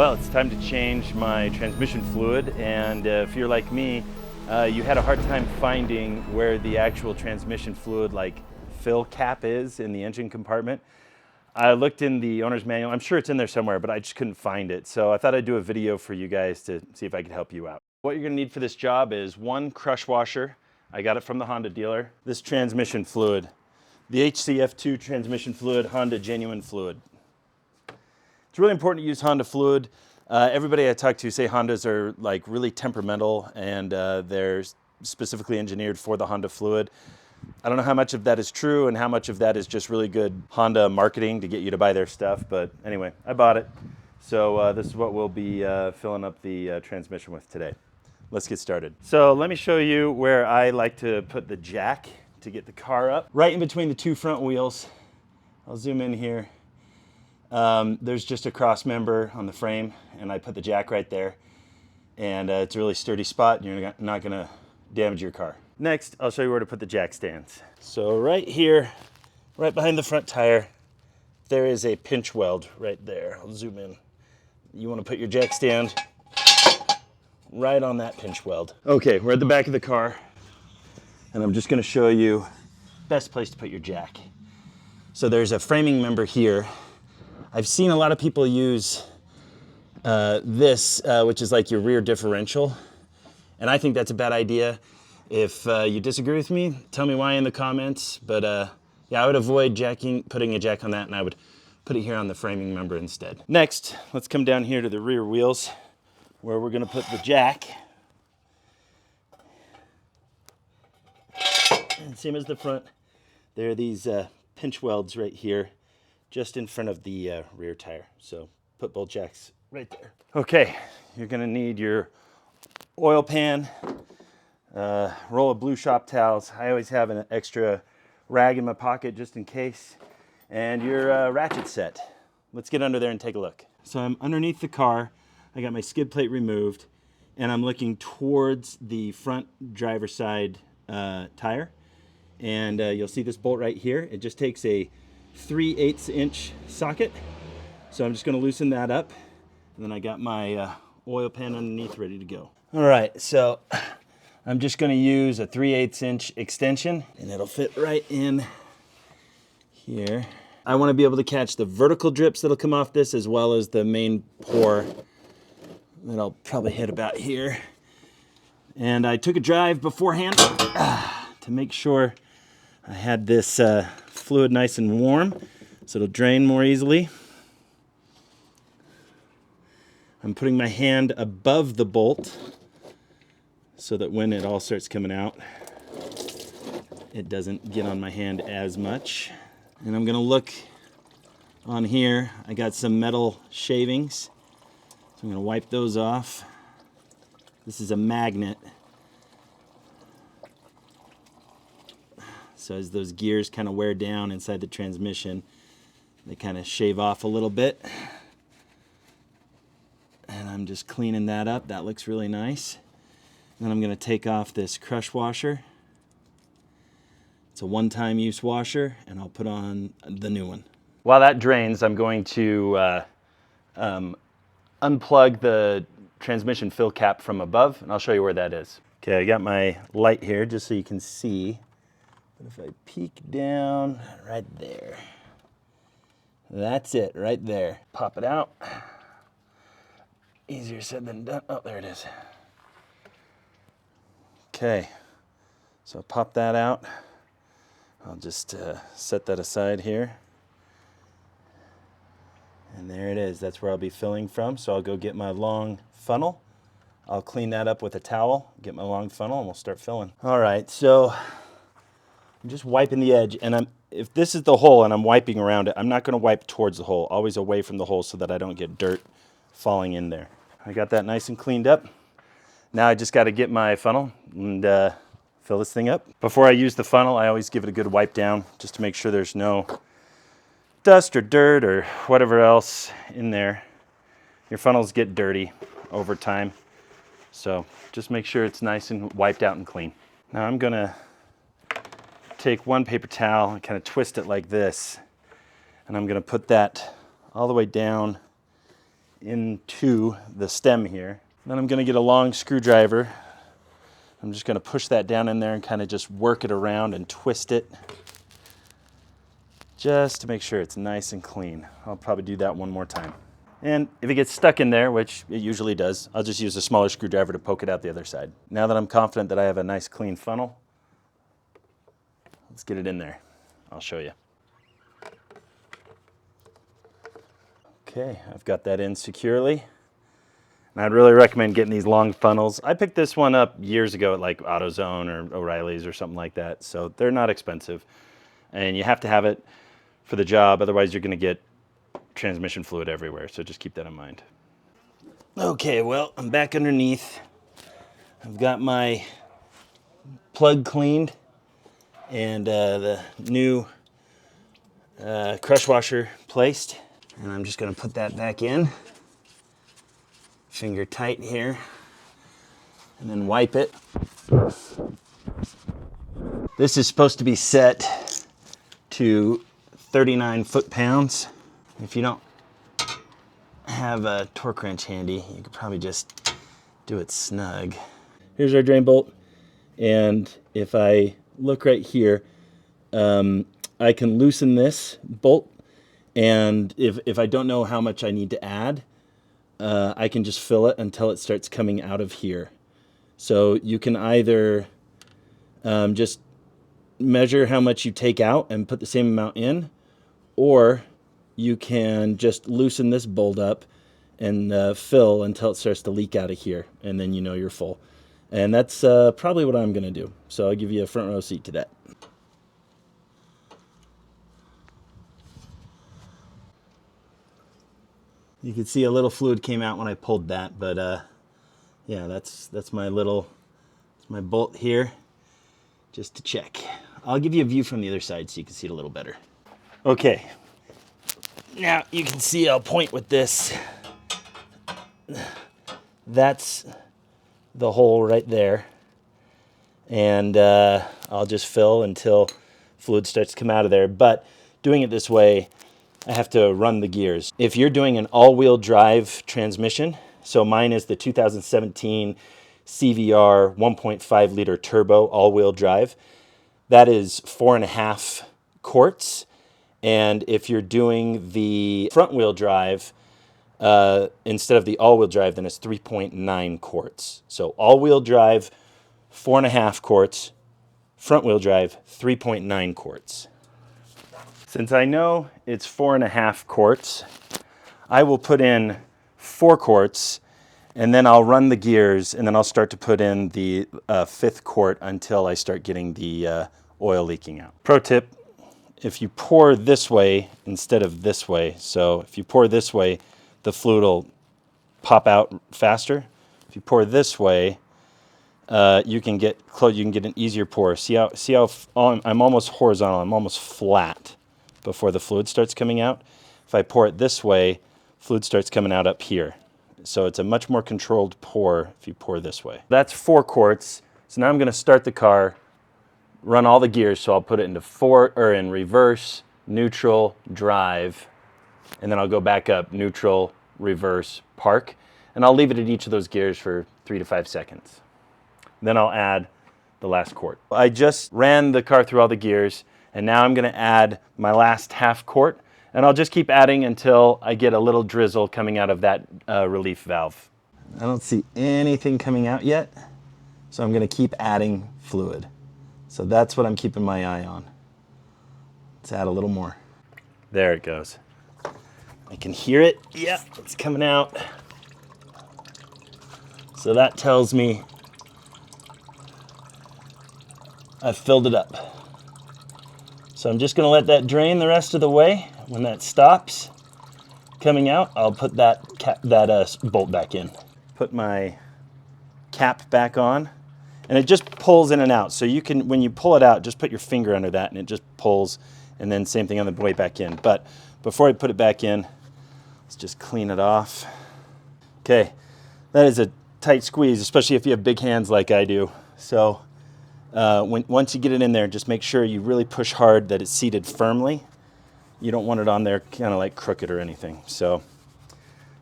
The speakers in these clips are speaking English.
Well, it's time to change my transmission fluid, and if you're like me, you had a hard time finding where the actual transmission fluid fill cap is in the engine compartment. I looked in the owner's manual. I'm sure it's in there somewhere, but I just couldn't find it. So I thought I'd do a video for you guys to see if I could help you out. What you're gonna need for this job is one crush washer. I got it from the Honda dealer. This transmission fluid, the HCF2 transmission fluid, Honda genuine fluid. It's really important to use Honda fluid. Everybody I talk to say Hondas are really temperamental, and they're specifically engineered for the Honda fluid. I don't know how much of that is true and how much of that is just really good Honda marketing to get you to buy their stuff, but anyway, I bought it. So this is what we'll be filling up the transmission with today. Let's get started. So let me show you where I like to put the jack to get the car up. Right in between the two front wheels. I'll zoom in here. There's just a cross member on the frame, and I put the jack right there, and it's a really sturdy spot, and you're not gonna damage your car. Next, I'll show you where to put the jack stands. So right here, right behind the front tire, there is a pinch weld right there. I'll zoom in. You want to put your jack stand right on that pinch weld. Okay, we're at the back of the car, and I'm just gonna show you best place to put your jack. So there's a framing member here. I've seen a lot of people use this, which is like your rear differential, and I think that's a bad idea. If you disagree with me, tell me why in the comments, but yeah, I would avoid putting a jack on that, and I would put it here on the framing member instead. Next, let's come down here to the rear wheels, where we're gonna put the jack. And same as the front, there are these pinch welds right here, just in front of the rear tire. So put both jacks right there. Okay, you're gonna need your oil pan, roll of blue shop towels. I always have an extra rag in my pocket just in case, and your ratchet set. Let's get under there and take a look. So I'm underneath the car. I got my skid plate removed, and I'm looking towards the front driver's side tire. And you'll see this bolt right here. It just takes a 3/8 inch socket. So I'm just gonna loosen that up. And then I got my oil pan underneath ready to go. All right, so I'm just gonna use a 3/8 inch extension, and it'll fit right in here. I wanna be able to catch the vertical drips that'll come off this, as well as the main pour that'll probably hit about here. And I took a drive beforehand to make sure I had this fluid nice and warm, so it'll drain more easily. I'm putting my hand above the bolt so that when it all starts coming out, it doesn't get on my hand as much. And I'm gonna look on here. I got some metal shavings, so I'm gonna wipe those off. This is a magnet. So as those gears kind of wear down inside the transmission, they kind of shave off a little bit. And I'm just cleaning that up. That looks really nice. Then I'm going to take off this crush washer. It's a one-time use washer, and I'll put on the new one. While that drains, I'm going to unplug the transmission fill cap from above, and I'll show you where that is. Okay, I got my light here just so you can see. But if I peek down right there, that's it right there. Pop it out. Easier said than done. Oh, there it is. Okay, so pop that out. I'll just set that aside here. And there it is. That's where I'll be filling from. So I'll go get my long funnel. I'll clean that up with a towel, get my long funnel, and we'll start filling. All right, so I'm just wiping the edge, and if this is the hole and I'm wiping around it, I'm not gonna wipe towards the hole, always away from the hole so that I don't get dirt falling in there. I got that nice and cleaned up. Now I just gotta get my funnel and fill this thing up. Before I use the funnel, I always give it a good wipe down just to make sure there's no dust or dirt or whatever else in there. Your funnels get dirty over time, so just make sure it's nice and wiped out and clean. Now I'm gonna take one paper towel and kind of twist it like this, and I'm going to put that all the way down into the stem here. Then I'm going to get a long screwdriver. I'm just going to push that down in there and kind of just work it around and twist it just to make sure it's nice and clean. I'll probably do that one more time. And if it gets stuck in there, which it usually does, I'll just use a smaller screwdriver to poke it out the other side. Now that I'm confident that I have a nice clean funnel, let's get it in there. I'll show you. Okay, I've got that in securely. And I'd really recommend getting these long funnels. I picked this one up years ago at like AutoZone or O'Reilly's or something like that. So they're not expensive. And you have to have it for the job, otherwise you're gonna get transmission fluid everywhere. So just keep that in mind. Okay, well, I'm back underneath. I've got my plug cleaned and the new crush washer placed. And I'm just gonna put that back in. Finger tight here. And then wipe it. This is supposed to be set to 39 foot-pounds. If you don't have a torque wrench handy, you could probably just do it snug. Here's our drain bolt. And if I look right here, I can loosen this bolt. And if I don't know how much I need to add, I can just fill it until it starts coming out of here. So you can either just measure how much you take out and put the same amount in, or you can just loosen this bolt up and fill until it starts to leak out of here, and then you know you're full. And that's probably what I'm gonna do. So I'll give you a front row seat to that. You can see a little fluid came out when I pulled that, but yeah, that's my bolt here, just to check. I'll give you a view from the other side so you can see it a little better. Okay, now you can see I'll point with this. That's the hole right there, and I'll just fill until fluid starts to come out of there. But doing it this way, I have to run the gears. If you're doing an all-wheel drive transmission, so mine is the 2017 CVR 1.5 liter turbo all-wheel drive, that is 4.5 quarts. And if you're doing the front-wheel drive, instead of the all-wheel drive, then it's 3.9 quarts. So all-wheel drive, 4.5 quarts, front-wheel drive, 3.9 quarts. Since I know it's 4.5 quarts, I will put in 4 quarts, and then I'll run the gears, and then I'll start to put in the 5th quart until I start getting the oil leaking out. Pro tip, if you pour this way instead of this way, so if you pour this way, the fluid will pop out faster. If you pour this way, you can get an easier pour. See how I'm almost horizontal, I'm almost flat before the fluid starts coming out. If I pour it this way, fluid starts coming out up here. So it's a much more controlled pour if you pour this way. That's 4 quarts. So now I'm gonna start the car, run all the gears. So I'll put it in reverse, neutral, drive, and then I'll go back up, neutral, reverse, park, and I'll leave it at each of those gears for 3 to 5 seconds. Then I'll add the last quart. I just ran the car through all the gears, and now I'm gonna add my last half quart, and I'll just keep adding until I get a little drizzle coming out of that relief valve. I don't see anything coming out yet, so I'm gonna keep adding fluid. So that's what I'm keeping my eye on. Let's add a little more. There it goes. I can hear it. Yeah, it's coming out. So that tells me I've filled it up. So I'm just gonna let that drain the rest of the way. When that stops coming out, I'll put that bolt back in. Put my cap back on, and it just pulls in and out. So you can, when you pull it out, just put your finger under that and it just pulls, and then same thing on the way back in. But before I put it back in, let's just clean it off. Okay, that is a tight squeeze, especially if you have big hands like I do. So once you get it in there, just make sure you really push hard that it's seated firmly. You don't want it on there kind of like crooked or anything. So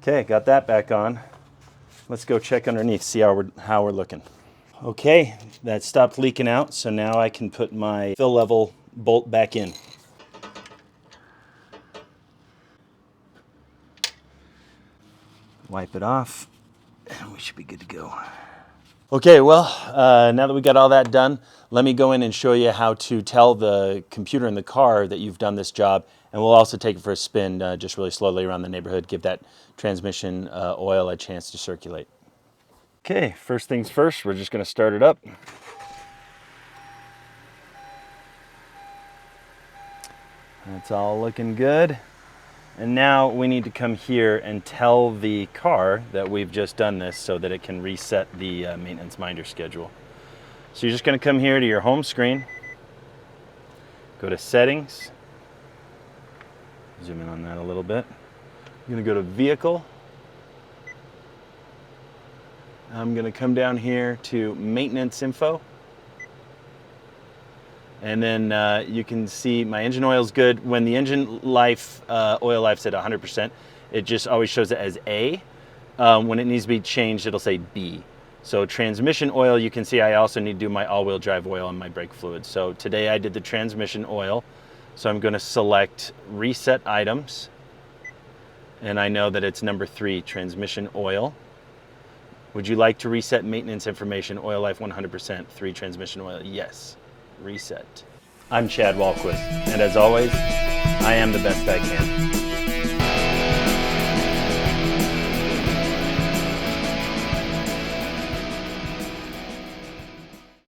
Okay, got that back on. Let's go check underneath, see how we're looking. Okay, that stopped leaking out, so now I can put my fill level bolt back in. Wipe it off, and we should be good to go. Okay, well, now that we got all that done, let me go in and show you how to tell the computer in the car that you've done this job, and we'll also take it for a spin just really slowly around the neighborhood, give that transmission oil a chance to circulate. Okay, first things first, we're just going to start it up. That's all looking good. And now we need to come here and tell the car that we've just done this so that it can reset the maintenance minder schedule. So you're just going to come here to your home screen, go to settings, zoom in on that a little bit. I'm going to go to vehicle. I'm going to come down here to maintenance info. And then you can see my engine oil is good. When the engine life, oil life's at 100%, it just always shows it as A. When it needs to be changed, it'll say B. So transmission oil, you can see I also need to do my all-wheel drive oil and my brake fluid. So today I did the transmission oil. So I'm going to select reset items. And I know that it's number 3, transmission oil. Would you like to reset maintenance information, oil life 100%, 3 transmission oil? Yes. Reset. I'm Chad Walquist, and as always, I am the best I can.